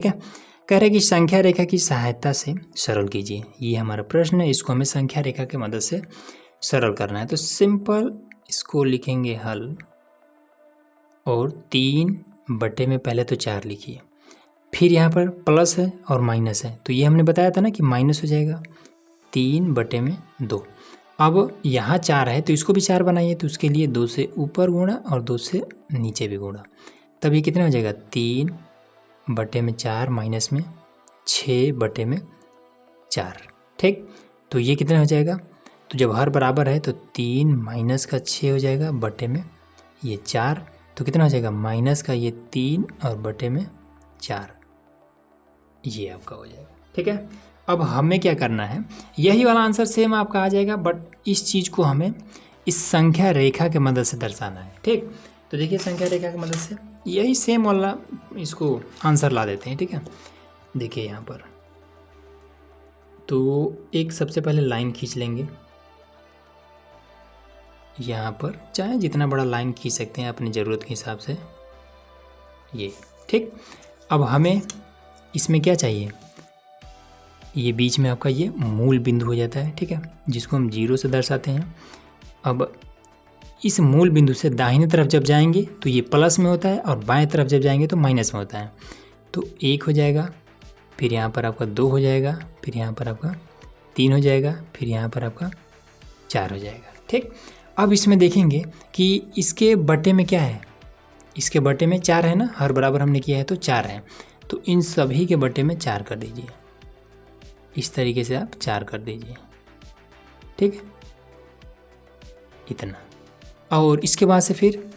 ठीक है। कह रहे कि संख्या रेखा की सहायता से सरल कीजिए। ये हमारा प्रश्न है, इसको हमें संख्या रेखा की मदद से सरल करना है। तो सिंपल इसको लिखेंगे हल और 3 में पहले तो 4 लिखिए, फिर यहाँ पर प्लस है और माइनस है, तो ये हमने बताया था ना कि माइनस हो जाएगा 3/2। अब यहाँ 4 है तो इसको भी 4 बनाइए, तो उसके लिए 2 से ऊपर गुणा और 2 से नीचे भी गुणा, तब ये कितना हो जाएगा 3/4 माइनस में 6/4। ठीक, तो ये कितना हो जाएगा, तो जब हर बराबर है तो 3 माइनस का 6 हो जाएगा बटे में ये 4, तो कितना हो जाएगा माइनस का ये 3 और बटे में 4, ये आपका हो जाएगा। ठीक है, अब हमें क्या करना है, यही वाला आंसर सेम आपका आ जाएगा, बट इस चीज़ को हमें इस संख्या रेखा के मदद से दर्शाना है। ठीक, तो देखिए संख्या रेखा की मदद से यही सेम वाला इसको आंसर ला देते हैं। ठीक है, देखिए यहाँ पर तो एक सबसे पहले लाइन खींच लेंगे यहाँ पर, चाहे जितना बड़ा लाइन खींच सकते हैं अपनी ज़रूरत के हिसाब से ये। ठीक, अब हमें इसमें क्या चाहिए, ये बीच में आपका ये मूल बिंदु हो जाता है। ठीक है, जिसको हम 0 से दर्शाते हैं। अब इस मूल बिंदु से दाहिने तरफ जब जाएंगे तो ये प्लस में होता है और बाएं तरफ जब जाएंगे तो माइनस में होता है। तो 1 हो जाएगा, फिर यहाँ पर आपका 2 हो जाएगा, फिर यहाँ पर आपका 3 हो जाएगा, फिर यहाँ पर आपका 4 हो जाएगा। ठीक, अब इसमें देखेंगे कि इसके बटे में क्या है, इसके बटे में 4 है ना, हर बराबर हमने किया है तो 4 है, तो इन सभी के बटे में 4 कर दीजिए। इस तरीके से आप 4 कर दीजिए। ठीक है, इतना। और इसके बाद से फिर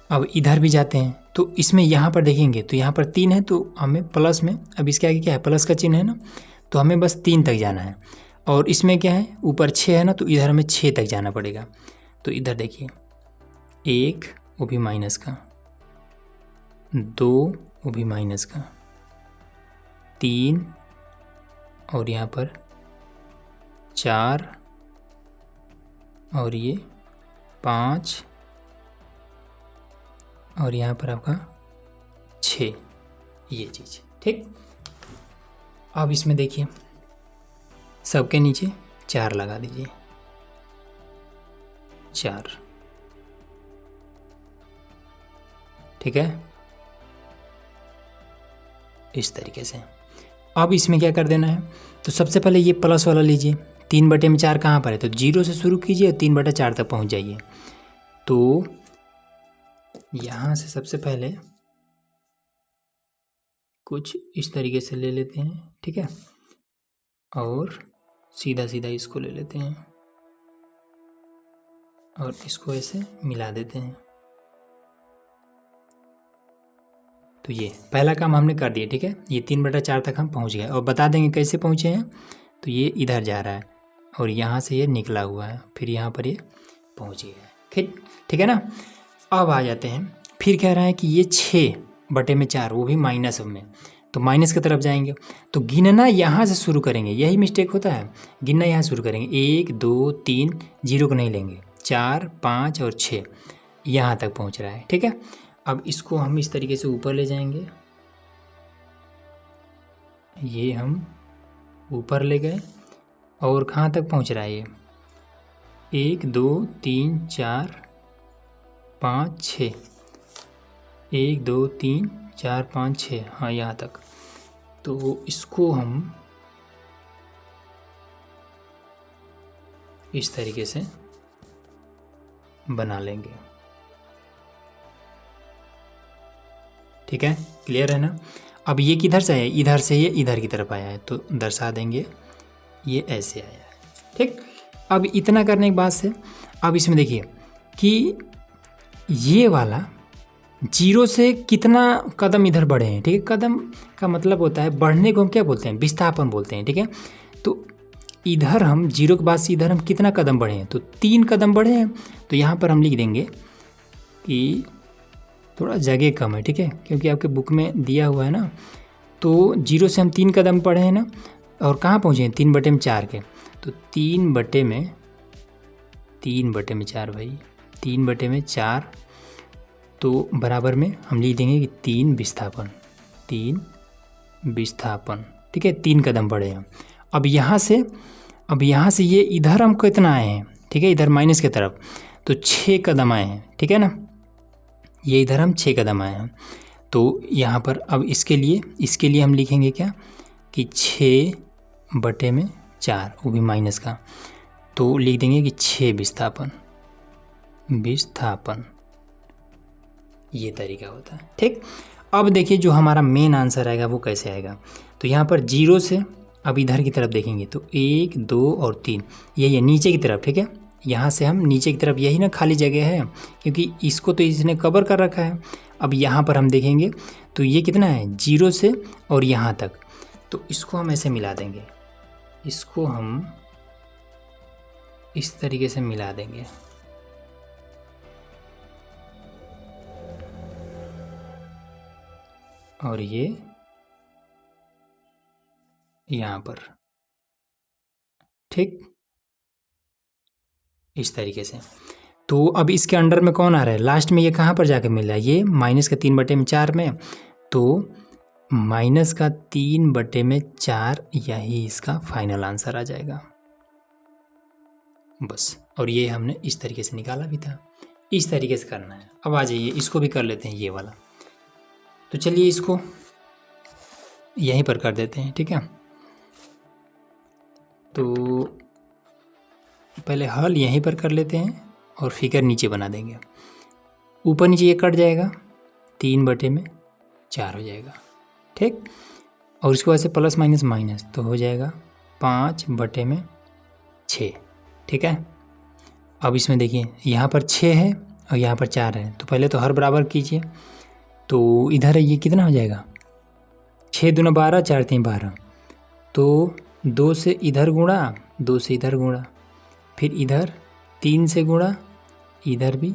अब इधर भी जाते हैं, तो इसमें यहाँ पर देखेंगे तो यहाँ पर 3 है, तो हमें प्लस में, अब इसके आगे क्या है, प्लस का चिन्ह है ना, तो हमें बस 3 तक जाना है। और इसमें क्या है, ऊपर 6 है ना, तो इधर हमें 6 तक जाना पड़ेगा। तो इधर देखिए 1 वो भी माइनस का, 2 वो भी माइनस का, 3 और यहाँ पर 4 और ये 5 और यहाँ पर आपका 6, ये चीज़। ठीक, अब इसमें देखिए सबके नीचे 4 लगा दीजिए, 4। ठीक है, इस तरीके से। अब इसमें क्या कर देना है, तो सबसे पहले ये प्लस वाला लीजिए, 3/4 कहाँ पर है, तो 0 से शुरू कीजिए और 3/4 तक पहुँच जाइए। तो यहाँ से सबसे पहले कुछ इस तरीके से ले लेते हैं। ठीक है, और सीधा सीधा इसको ले लेते हैं और इसको ऐसे मिला देते हैं। तो ये पहला काम हमने कर दिया। ठीक है, ये 3/4 तक हम पहुंच गए, और बता देंगे कैसे पहुंचे हैं। तो ये इधर जा रहा है और यहाँ से ये निकला हुआ है, फिर यहाँ पर ये पहुंच गया है। ठीक है ना। अब आ जाते हैं, फिर कह रहा है कि ये 6/4 वो भी माइनस में, तो माइनस की तरफ जाएंगे, तो गिनना यहाँ से शुरू करेंगे, यही मिस्टेक होता है, गिनना यहाँ शुरू करेंगे। 1 2 3, 0 को नहीं लेंगे, 4 5 और 6 यहाँ तक पहुँच रहा है। ठीक है, अब इसको हम इस तरीके से ऊपर ले जाएंगे, ये हम ऊपर ले गए और कहाँ तक पहुँच रहा है ये, 1 2 3 4 5 6, 1 2 3 4 5 6, हाँ यहाँ तक। तो इसको हम इस तरीके से बना लेंगे। ठीक है, क्लियर है ना। अब ये किधर से आया, इधर से ये इधर की तरफ आया है, तो दर्शा देंगे ये ऐसे आया है। ठीक, अब इतना करने के बाद से अब इसमें देखिए कि ये वाला 0 से कितना कदम इधर बढ़े हैं। ठीक है, कदम का मतलब होता है बढ़ने को हम क्या बोलते हैं, विस्थापन बोलते हैं। ठीक है, तो इधर हम 0 के बाद से इधर हम कितना कदम बढ़े हैं, तो 3 कदम बढ़े हैं। तो यहाँ पर हम लिख देंगे कि थोड़ा जगह कम है। ठीक है, क्योंकि आपके बुक में दिया हुआ है ना, तो 0 से हम 3 कदम बढ़े हैं ना, और कहाँ पहुँचे हैं 3/4 के, तो 3/4 भाई, 3/4, तो बराबर में हम लिख देंगे कि 3 विस्थापन, 3 विस्थापन, ठीक है, 3 कदम बढ़े हम। अब यहाँ से ये इधर हम कितना आए हैं, ठीक है, इधर माइनस की तरफ, तो 6 कदम आए हैं, ठीक है ना, ये इधर हम 6 कदम आए हैं। तो यहाँ पर अब इसके लिए हम लिखेंगे क्या कि 6/4, वो भी माइनस का, तो लिख देंगे कि 6 विस्थापन, ये तरीका होता है, ठीक। अब देखिए जो हमारा मेन आंसर आएगा वो कैसे आएगा, तो यहाँ पर 0 से अब इधर की तरफ देखेंगे तो 1, 2 और 3, ये नीचे की तरफ, ठीक है, यहाँ से हम नीचे की तरफ, यही ना खाली जगह है, क्योंकि इसको तो इसने कवर कर रखा है। अब यहाँ पर हम देखेंगे तो ये कितना है 0 से और यहाँ तक, तो इसको हम ऐसे मिला देंगे, इसको हम इस तरीके से मिला देंगे, और ये यहाँ पर, ठीक, इस तरीके से। तो अब इसके अंडर में कौन आ रहा है, लास्ट में ये कहाँ पर जाके मिल रहा है, ये -3/4 में, तो -3/4 यही इसका फाइनल आंसर आ जाएगा, बस। और ये हमने इस तरीके से निकाला भी था, इस तरीके से करना है। अब आ जाइए इसको भी कर लेते हैं ये वाला, तो चलिए इसको यहीं पर कर देते हैं, ठीक है। तो पहले हल यहीं पर कर लेते हैं और फिगर नीचे बना देंगे, ऊपर नीचे ये कट जाएगा, 3/4 हो जाएगा, ठीक। और इसको ऐसे प्लस माइनस माइनस तो हो जाएगा 5/6, ठीक है। अब इसमें देखिए यहाँ पर 6 है और यहाँ पर 4 है, तो पहले तो हर बराबर कीजिए, तो इधर ये कितना हो जाएगा, 6 दूना 12, 4 3 12, तो 2 से इधर गुणा, 2 से इधर गुणा, फिर इधर 3 से गुणा, इधर भी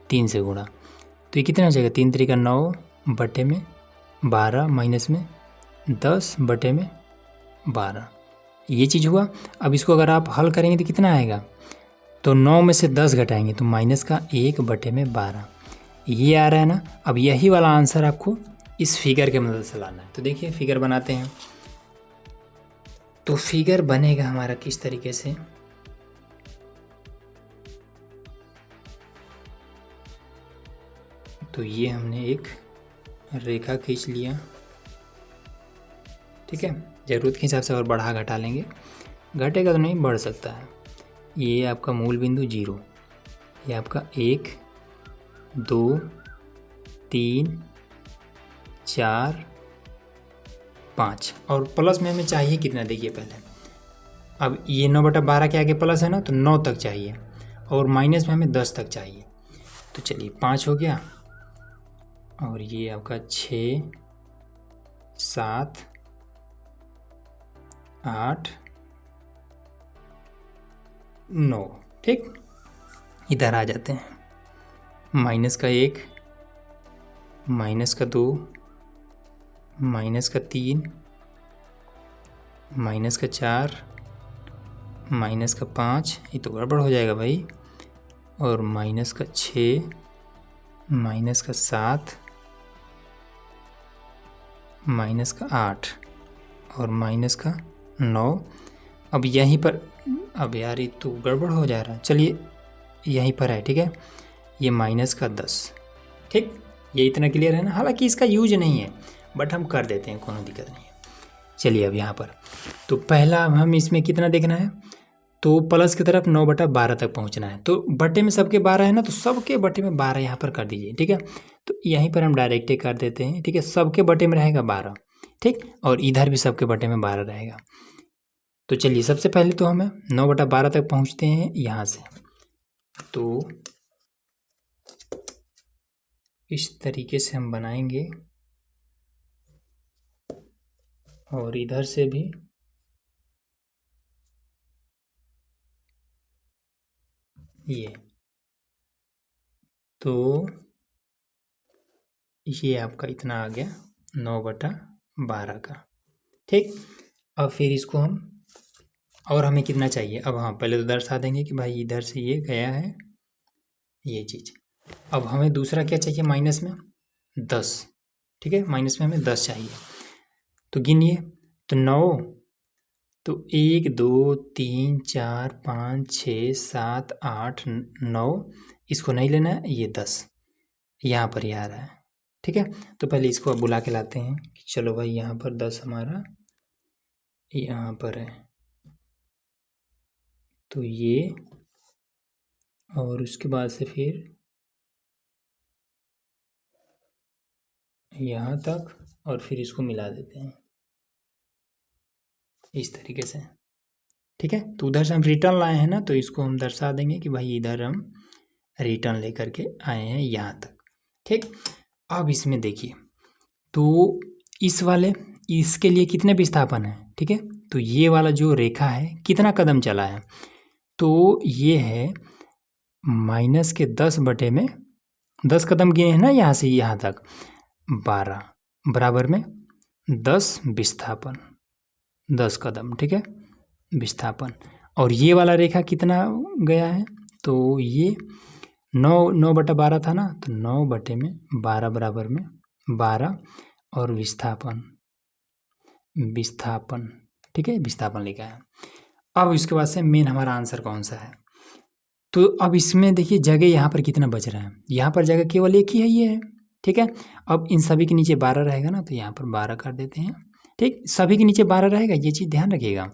3 से गुणा, तो ये कितना हो जाएगा, 3 3 9/12 माइनस में 10/12, ये चीज़ हुआ। अब इसको अगर आप हल करेंगे तो कितना आएगा, तो 9 में से 10 घटाएंगे तो -1/12, ये आ रहा है ना। अब यही वाला आंसर आपको इस फिगर के मदद से लाना है, तो देखिए फिगर बनाते हैं। तो फिगर बनेगा हमारा किस तरीके से, तो ये हमने एक रेखा खींच लिया, ठीक है, ज़रूरत के हिसाब से और बढ़ा घटा लेंगे, घटेगा तो नहीं, बढ़ सकता है। ये आपका मूल बिंदु 0, ये आपका 1 2 3 4 5, और प्लस में हमें चाहिए कितना, देखिए पहले, अब ये 9/12 के आगे प्लस है ना, तो 9 तक चाहिए, और माइनस में हमें 10 तक चाहिए, तो चलिए 5 हो गया, और ये आपका 6 7 8 9, ठीक। इधर आ जाते हैं, -1, -2, -3, -4, -5, ये तो गड़बड़ हो जाएगा भाई, और -6, -7, -8 और -9। अब यहीं पर, अब यार ये तो गड़बड़ हो जा रहा है, चलिए यहीं पर है, ठीक है, ये -10, ठीक, ये इतना क्लियर है ना। हालांकि इसका यूज नहीं है, बट हम कर देते हैं, कोनो दिक्कत नहीं है। चलिए अब यहाँ पर तो पहला हम इसमें कितना देखना है, तो प्लस की तरफ 9/12 तक पहुँचना है, तो बटे में सबके 12 है ना, तो सबके बटे में 12 यहाँ पर कर दीजिए, ठीक है। तो यहीं पर हम डायरेक्ट कर देते हैं, ठीक है, सबके बटे में रहेगा 12, ठीक, और इधर भी सबके बटे में 12 रहेगा। तो चलिए सबसे पहले तो हमें 9/12 तक पहुँचते हैं यहाँ से, तो इस तरीके से हम बनाएंगे, और इधर से भी ये, तो ये आपका इतना आ गया 9/12 का, ठीक। अब फिर इसको हम, और हमें कितना चाहिए, अब हाँ पहले तो दर्शा देंगे कि भाई इधर से ये गया है ये चीज़। अब हमें दूसरा क्या चाहिए, माइनस में 10, ठीक है, माइनस में हमें 10 चाहिए, तो गिनिए, तो 9, तो 1 2 3 4 5 6 7 8 9, इसको नहीं लेना है, ये 10 यहाँ पर ही आ रहा है। ठीक है, तो पहले इसको अब बुला के लाते हैं कि चलो भाई यहाँ पर 10 हमारा यहाँ पर है, तो ये, और उसके बाद से फिर यहाँ तक, और फिर इसको मिला देते हैं इस तरीके से। ठीक है, तो उधर से हम रिटर्न लाए हैं ना, तो इसको हम दर्शा देंगे कि भाई इधर हम रिटर्न लेकर के आए हैं यहाँ तक। ठीक, अब इसमें देखिए, तो इस वाले, इसके लिए कितने विस्थापन है। ठीक है, तो ये वाला जो रेखा है कितना कदम चला है, तो ये है माइनस के 10 बटे में 10 कदम गिने हैं ना यहाँ से यहाँ तक, 12 बराबर में 10 विस्थापन, 10 कदम। ठीक है, विस्थापन। और ये वाला रेखा कितना गया है, तो ये 9/12 था ना, तो 9 बटे में 12 बराबर में 12, और विस्थापन, ठीक है, विस्थापन लिखा है। अब इसके बाद से मेन हमारा आंसर कौन सा है, तो अब इसमें देखिए जगह यहाँ पर कितना बच रहा है, यहाँ पर जगह केवल एक ही है, ये है। ठीक है, अब इन सभी के नीचे 12 रहेगा ना, तो यहाँ पर 12 कर देते हैं। ठीक, सभी के नीचे 12 रहेगा, ये चीज़ ध्यान रखिएगा।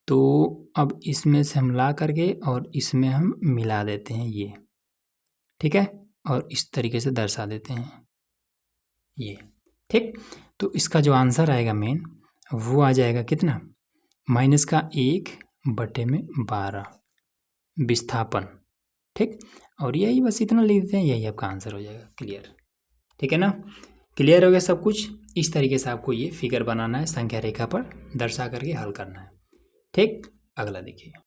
तो अब इसमें से हम ला करके और इसमें हम मिला देते हैं ये। ठीक है, और इस तरीके से दर्शा देते हैं ये। ठीक, तो इसका जो आंसर आएगा मेन, वो आ जाएगा कितना, माइनस का 1 बटे में 12 विस्थापन। ठीक, और यही बस इतना लिख देते हैं, यही आपका आंसर हो जाएगा। क्लियर, ठीक है ना, क्लियर हो गया सब कुछ। इस तरीके से आपको ये फिगर बनाना है, संख्या रेखा पर दर्शा करके हल करना है। ठीक, अगला देखिए।